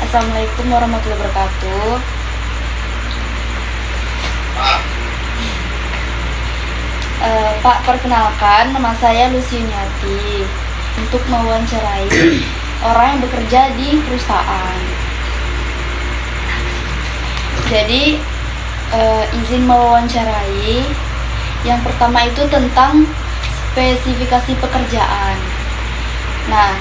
Assalamualaikum warahmatullahi wabarakatuh. Pak, perkenalkan, nama saya Lucy Yuniati. Untuk mewawancarai orang yang bekerja di perusahaan. Jadi, izin mewawancarai. Yang pertama itu tentang spesifikasi pekerjaan. Nah,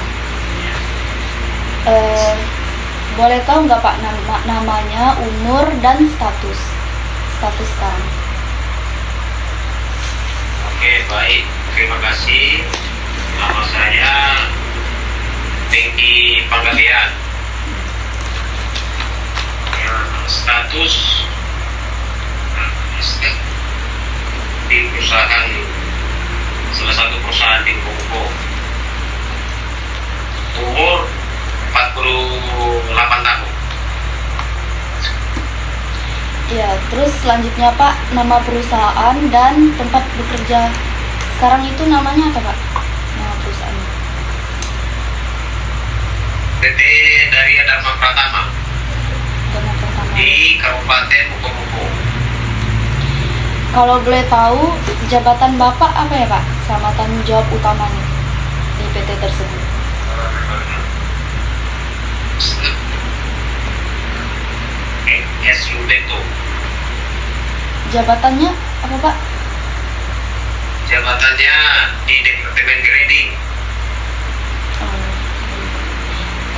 boleh tahu nggak Pak namanya, umur, dan status sekarang? Oke, baik. Terima kasih. Nama saya Tengki Panggalian. Status di perusahaan, salah satu perusahaan di Bogor. Umur 48 tahun. Ya, terus selanjutnya Pak, nama perusahaan dan tempat bekerja sekarang itu namanya apa Pak? Nama perusahaan. PT Darya Dharma Pratama Nama pertama. di Kabupaten Mukomuko. Kalau boleh tahu, jabatan Bapak apa ya Pak? Sama tanggung jawab utamanya di PT tersebut. SUDETO. Jabatannya apa Pak? Jabatannya di Departemen Grading.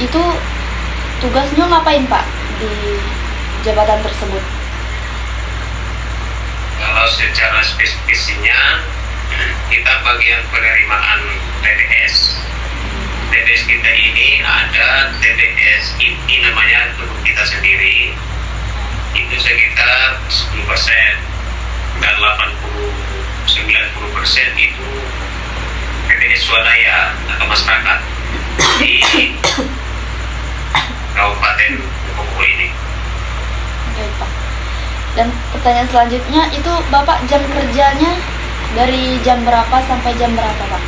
Itu tugasnya ngapain Pak di jabatan tersebut? Kalau secara spesifikasinya, kita bagian penerimaan TDS. TDS kita ini ada TDS inti namanya untuk kita sendiri, itu sekitar 10%, dan 80-90% itu TDS swadaya atau masyarakat di Kabupaten Bogor ini. Oke Pak. Dan pertanyaan selanjutnya, itu Bapak jam kerjanya dari jam berapa sampai jam berapa Pak?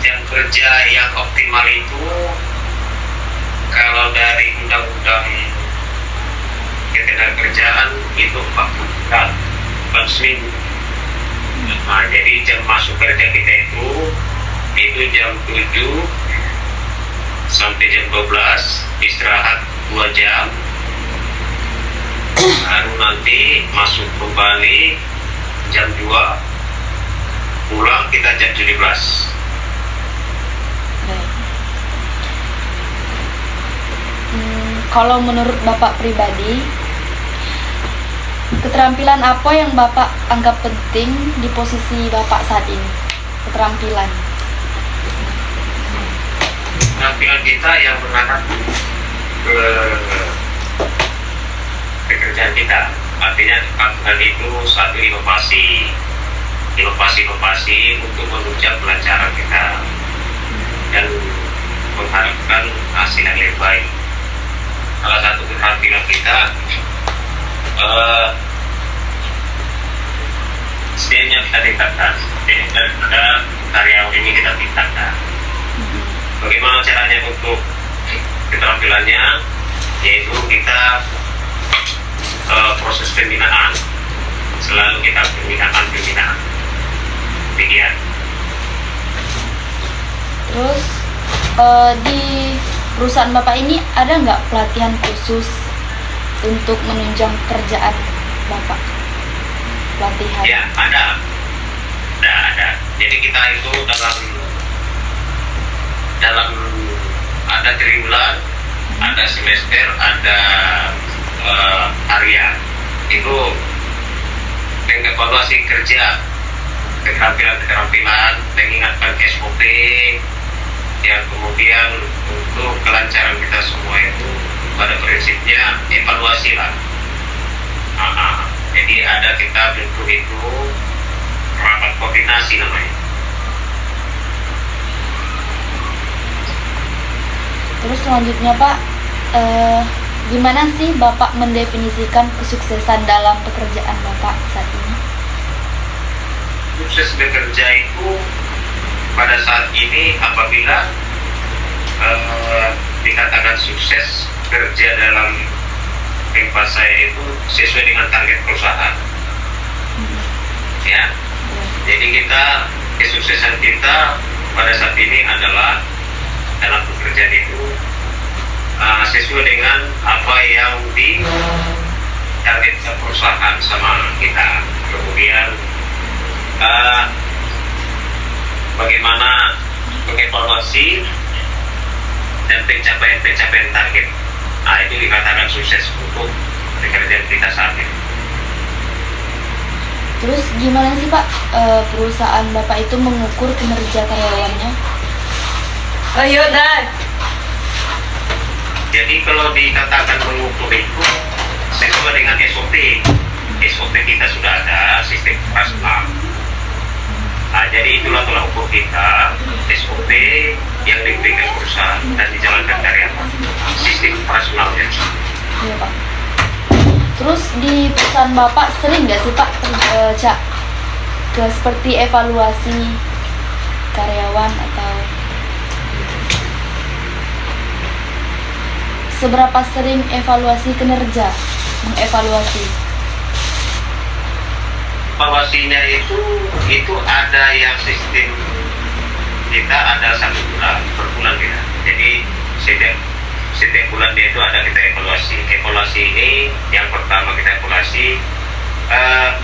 Jam kerja yang optimal itu kalau dari undang-undang ketenagakerjaan itu 40 jam per seminggu. Nah, jadi jam masuk kerja kita itu jam 7 sampai jam 12, istirahat 2 jam, baru nanti masuk kembali jam 2, pulang kita jam 17. Kalau menurut Bapak pribadi, keterampilan apa yang Bapak anggap penting di posisi Bapak saat ini? Keterampilan Kita yang mengarah ke pekerjaan kita, artinya keterampilan itu satu inovasi untuk menunjang kelancaran kita dan mengharapkan hasil yang lebih baik. Salah satu keterampilan kita SDM-nya kita tingkatkan, daripada karyawan ini kita tingkatkan. Bagaimana caranya untuk keterampilannya? Yaitu kita proses pembinaan, selalu kita pembinaan. Demikian. Terus di perusahaan Bapak ini ada nggak pelatihan khusus untuk menunjang kerjaan Bapak? Pelatihan? Ya, ada. Jadi kita itu dalam ada triwulan, ada semester, ada harian. Itu mengevaluasi kerja, keterampilan, mengingatkan SOP, yang kemudian untuk kelancaran kita semua itu pada prinsipnya evaluasi lah. Jadi ada kita bentuk itu rapat koordinasi namanya. Terus selanjutnya Pak, gimana sih Bapak mendefinisikan kesuksesan dalam pekerjaan Bapak saat ini? Sukses bekerja itu pada saat ini apabila dikatakan sukses kerja dalam tempat saya itu sesuai dengan target perusahaan. Ya, jadi kesuksesan kita pada saat ini adalah dalam pekerjaan itu sesuai dengan apa yang di target perusahaan sama kita. Kemudian bagaimana mengevaluasi dan pencapaian target. Itu dikatakan sukses untuk pekerjaan kita saat ini. Terus gimana sih Pak perusahaan Bapak itu mengukur kinerja karyawannya? Ayo Dan. Jadi kalau dikatakan mengukur itu sesuai dengan SOP. SOP kita sudah ada, sistem operasional. Jadi itulah tolak ukur kita, SOP yang diberikan perusahaan dan dijalankan karyawan. Sistem operasionalnya. Iya Pak. Terus di perusahaan Bapak sering nggak sih Pak ke seperti evaluasi karyawan atau seberapa sering evaluasi kinerja, mengevaluasi? Evaluasinya itu ada yang sistem kita ada 1 bulan per bulan kita. Jadi setiap bulan itu ada kita evaluasi. Evaluasi ini yang pertama kita evaluasi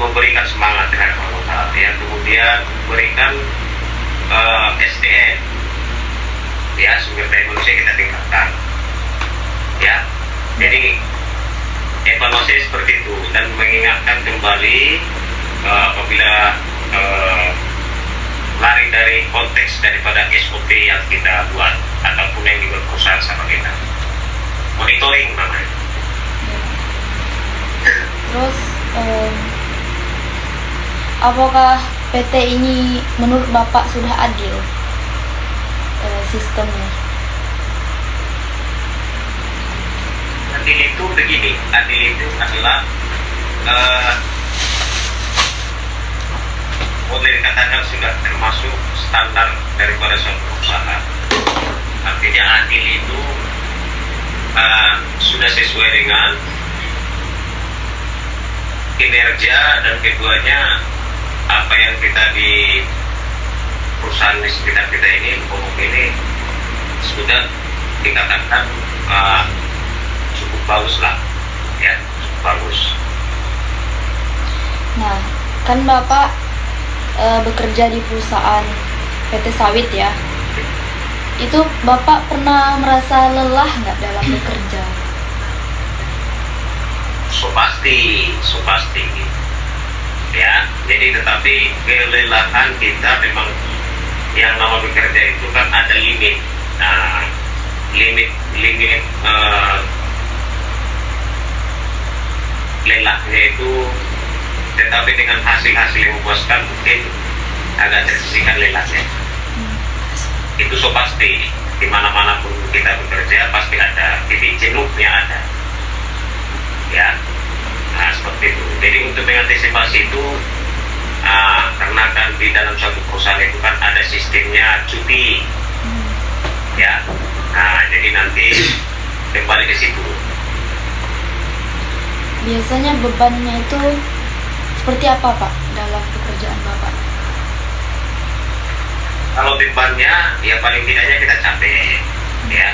memberikan semangat terhadap anggota, yang kemudian memberikan SDM, ya sumber daya manusia kita tingkatkan. Ya, jadi evaluasi seperti itu dan mengingatkan kembali apabila lari dari konteks daripada SOP yang kita buat ataupun yang dibuat perusahaan sama kita. Monitoring namanya. Terus apakah PT ini menurut Bapak sudah adil sistemnya? Adil itu begini, adil itu adalah boleh dikatakan sudah termasuk standar daripada suatu perusahaan. Artinya adil itu sudah sesuai dengan kinerja dan keduanya apa yang kita di perusahaan di sekitar kita ini, umum ini sudah dikatakan cukup bagus lah, ya cukup bagus. Nah, kan Bapak bekerja di perusahaan PT Sawit ya. Itu Bapak pernah merasa lelah nggak dalam bekerja? So pasti. Ya, jadi tetapi kelelahan kita memang yang nama bekerja itu kan ada limit. Nah, limit lelahnya itu, tetapi dengan hasil-hasil yang memuaskan mungkin agak tersisihkan lelahnya. Itu so pasti, di mana-mana pun kita bekerja pasti ada titik jenuhnya ada. Ya, nah seperti itu. Jadi untuk mengantisipasi itu, karena kan di dalam suatu perusahaan itu kan ada sistemnya cuti, ya. Nah, jadi nanti kembali ke situ. Biasanya bebannya itu seperti apa Pak dalam pekerjaan Bapak? Kalau bebannya, ya paling tidaknya kita capek, ya,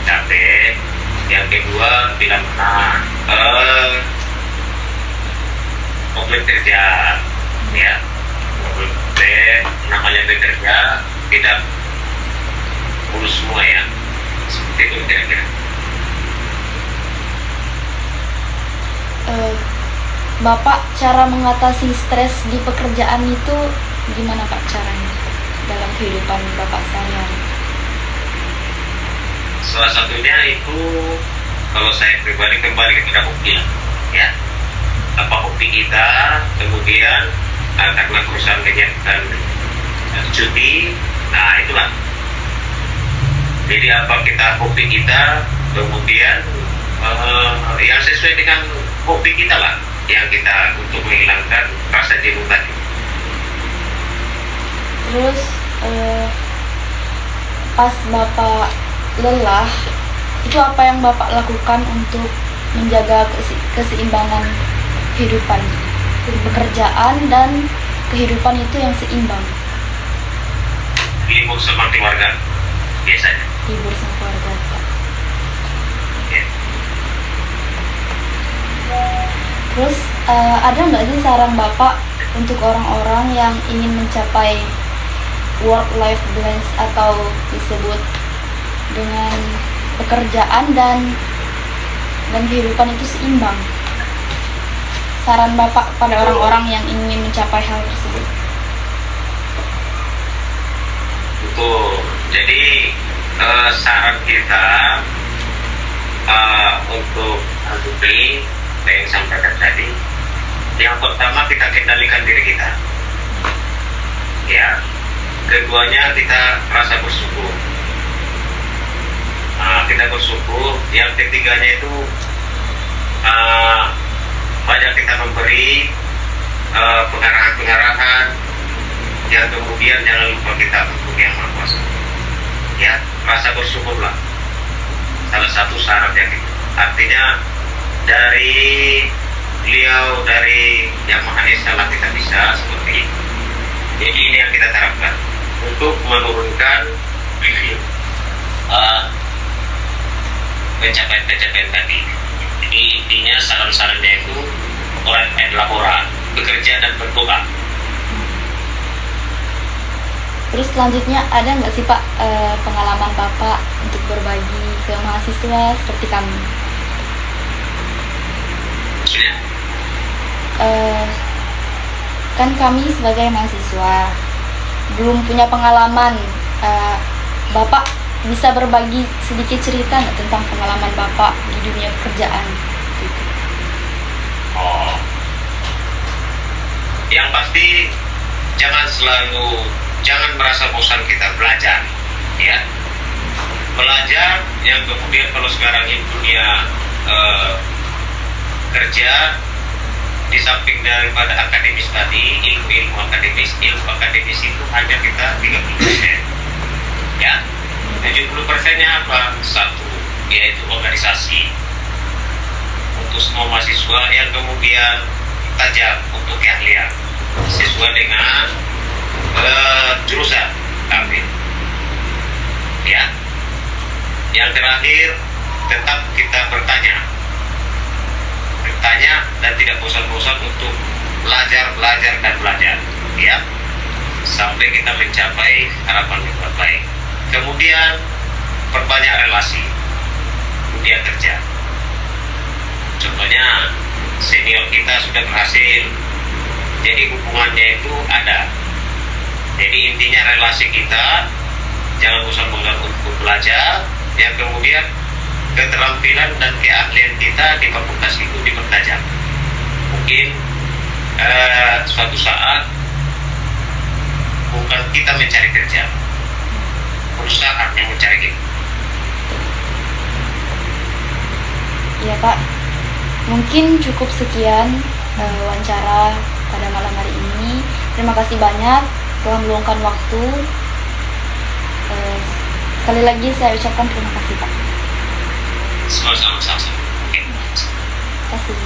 capek. Yang kedua, bila mana komplek kerja, ya, komplek namanya bekerja tidak mulus semua ya, seperti itu kira-kira. Bapak cara mengatasi stres di pekerjaan itu gimana Pak caranya dalam kehidupan Bapak sehari-hari? Salah satunya itu kalau saya pribadi kembali kepada hobi lah, ya. Apa hobi kita, kemudian karena perusahaan menyiapkan cuti, nah itulah. Jadi apa kita hobi kita, kemudian yang sesuai dengan hobi kita lah, yang kita untuk menghilangkan rasa jenuh tadi. Terus pas Bapak lelah Itu apa yang Bapak lakukan untuk menjaga keseimbangan kehidupan, pekerjaan dan kehidupan itu yang seimbang? Libur sama keluarga biasanya. Libur sama keluarga, Pak. Ya. Terus ada nggak sih saran Bapak untuk orang-orang yang ingin mencapai work-life balance atau disebut dengan pekerjaan dan kehidupan itu seimbang? Saran Bapak pada orang-orang yang ingin mencapai hal tersebut. Betul. Jadi saran kita untuk ini yang sampaikan tadi, yang pertama kita kendalikan diri kita, ya. Keduanya kita rasa bersyukur. Kita bersyukur. Yang ketiganya itu banyak kita memberi pengarahan-pengarahan. Yang kemudian jangan lupa kita untuk yang Maha Kuasa. Ya, rasa bersyukurlah. Salah satu syarat yang itu. Artinya dari beliau, dari Yang Maha Esa lah kita bisa seperti itu. Jadi ini yang kita harapkan untuk menurunkan pencapaian-pencapaian tadi. Jadi intinya saran-sarannya itu laporan, bekerja dan berdoa. Terus selanjutnya ada nggak sih Pak pengalaman Bapak untuk berbagi ke mahasiswa seperti kami? Sudah. Kan kami sebagai mahasiswa belum punya pengalaman. Bapak bisa berbagi sedikit cerita nggak tentang pengalaman Bapak di dunia pekerjaan? Gitu. Oh, yang pasti jangan merasa bosan kita belajar, ya. Belajar yang kemudian kalau sekarang ini dunia kerja, di samping daripada akademis tadi, ilmu akademis itu hanya kita 30%, ya. 70%-nya apa? Satu, yaitu organisasi untuk semua mahasiswa, yang kemudian tajam untuk keahlian sesuai dengan jurusan kami, ya. Yang terakhir, tetap kita bertanya dan tidak bosan-bosan untuk belajar, ya, sampai kita mencapai harapan yang terbaik. Kemudian perbanyak relasi dunia kerja. Contohnya senior kita sudah berhasil, jadi hubungannya itu ada. Jadi intinya relasi kita, jangan bosan-bosan untuk belajar, yang kemudian keterampilan dan keahlian kita di fakultas itu dipertajam. Mungkin suatu saat bukan kita mencari kerja, perusahaan yang mencari kita. Iya Pak, mungkin cukup sekian wawancara pada malam hari ini. Terima kasih banyak telah meluangkan waktu. Sekali lagi saya ucapkan terima kasih Pak. Sama-sama. Terima kasih.